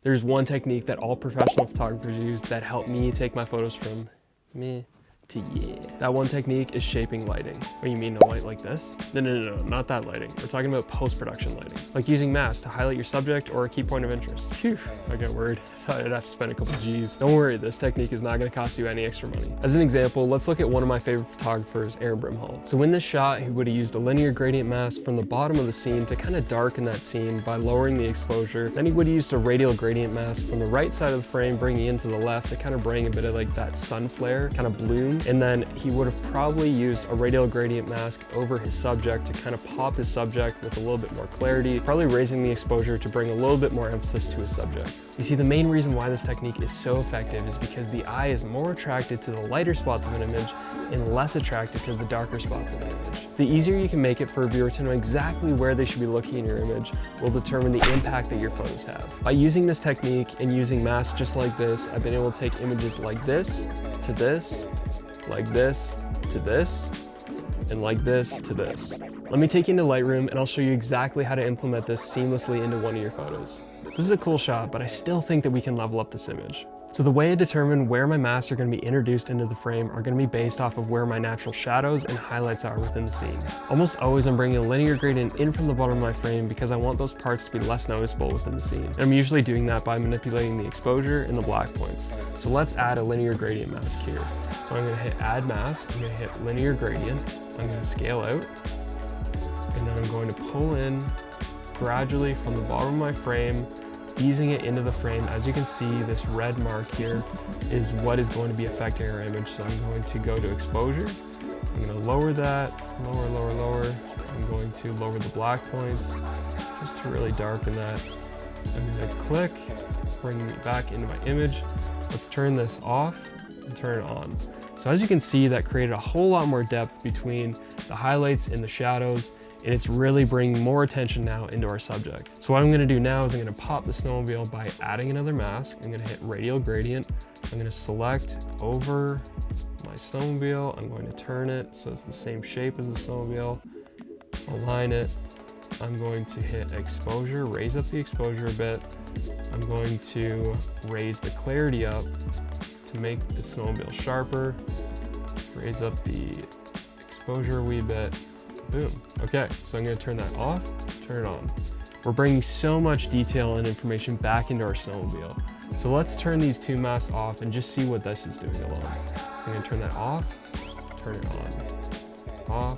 There's one technique that all professional photographers use that helped me take my photos from meh to yeah. That one technique is shaping lighting. Oh, you mean a light like this? No, not that lighting. We're talking about post-production lighting. Like using masks to highlight your subject or a key point of interest. Phew, I got worried. I thought I'd have to spend a couple G's. Don't worry, this technique is not gonna cost you any extra money. As an example, let's look at one of my favorite photographers, Aaron Brimhall. So in this shot, he would have used a linear gradient mask from the bottom of the scene to kind of darken that scene by lowering the exposure. Then he would have used a radial gradient mask from the right side of the frame, bringing into the left to kind of bring a bit of like that sun flare kind of bloom. And then he would have probably used a radial gradient mask over his subject to kind of pop his subject with a little bit more clarity, probably raising the exposure to bring a little bit more emphasis to his subject. You see, the main reason why this technique is so effective is because the eye is more attracted to the lighter spots of an image and less attracted to the darker spots of an image. The easier you can make it for a viewer to know exactly where they should be looking in your image will determine the impact that your photos have. By using this technique and using masks just like this, I've been able to take images like this to this, like this to this, and like this to this. Let me take you into Lightroom and I'll show you exactly how to implement this seamlessly into one of your photos. This is a cool shot, but I still think that we can level up this image. So the way I determine where my masks are going to be introduced into the frame are going to be based off of where my natural shadows and highlights are within the scene. Almost always I'm bringing a linear gradient in from the bottom of my frame because I want those parts to be less noticeable within the scene. And I'm usually doing that by manipulating the exposure and the black points. So let's add a linear gradient mask here. So I'm going to hit add mask, I'm going to hit linear gradient, I'm going to scale out, and then I'm going to pull in gradually from the bottom of my frame, easing it into the frame. As you can see, this red mark here is what is going to be affecting our image. So I'm going to go to exposure. I'm going to lower that, lower. I'm going to lower the black points just to really darken that. I'm going to click, bring it back into my image. Let's turn this off and turn it on. So as you can see, that created a whole lot more depth between the highlights and the shadows, and it's really bringing more attention now into our subject. So what I'm gonna do now is I'm gonna pop the snowmobile by adding another mask. I'm gonna hit radial gradient. I'm gonna select over my snowmobile. I'm going to turn it so it's the same shape as the snowmobile. Align it. I'm going to hit exposure, raise up the exposure a bit. I'm going to raise the clarity up to make the snowmobile sharper. Raise up the exposure a wee bit. Boom. Okay, so I'm going to turn that off, turn it on. We're bringing so much detail and information back into our snowmobile. So let's turn these two masks off and just see what this is doing alone. I'm going to turn that off, turn it on, off,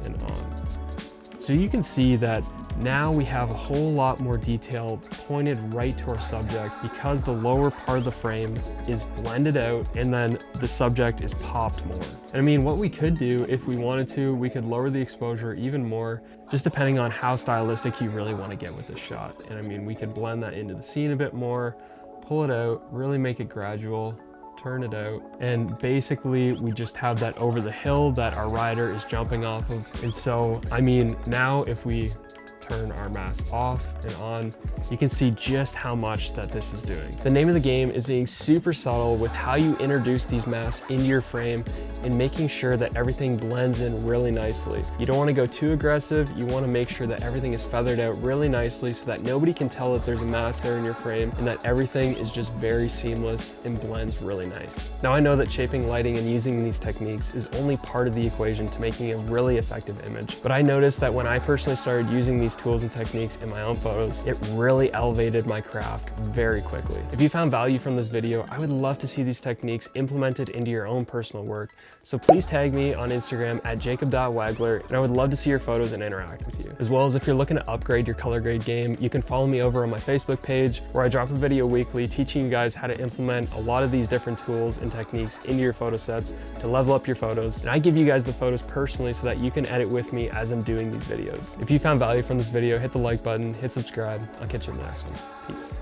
and on. So you can see that now we have a whole lot more detail pointed right to our subject because the lower part of the frame is blended out and then the subject is popped more. And I mean, what we could do if we wanted to, we could lower the exposure even more, just depending on how stylistic you really want to get with this shot. And I mean, we could blend that into the scene a bit more, pull it out, really make it gradual, turn it out, and basically we just have that over the hill that our rider is jumping off of. And so, I mean, now if we turn our mask off and on, you can see just how much that this is doing. The name of the game is being super subtle with how you introduce these masks into your frame and making sure that everything blends in really nicely. You don't want to go too aggressive. You want to make sure that everything is feathered out really nicely so that nobody can tell that there's a mask there in your frame and that everything is just very seamless and blends really nice. Now I know that shaping lighting and using these techniques is only part of the equation to making a really effective image, but I noticed that when I personally started using these tools and techniques in my own photos, it really elevated my craft very quickly. If you found value from this video, I would love to see these techniques implemented into your own personal work. So please tag me on Instagram at jacob.wagler, and I would love to see your photos and interact with you. As well as if you're looking to upgrade your color grade game, you can follow me over on my Facebook page where I drop a video weekly teaching you guys how to implement a lot of these different tools and techniques into your photo sets to level up your photos. And I give you guys the photos personally so that you can edit with me as I'm doing these videos. If you found value from this video, hit the like button, hit subscribe. I'll catch you in the next one. Peace.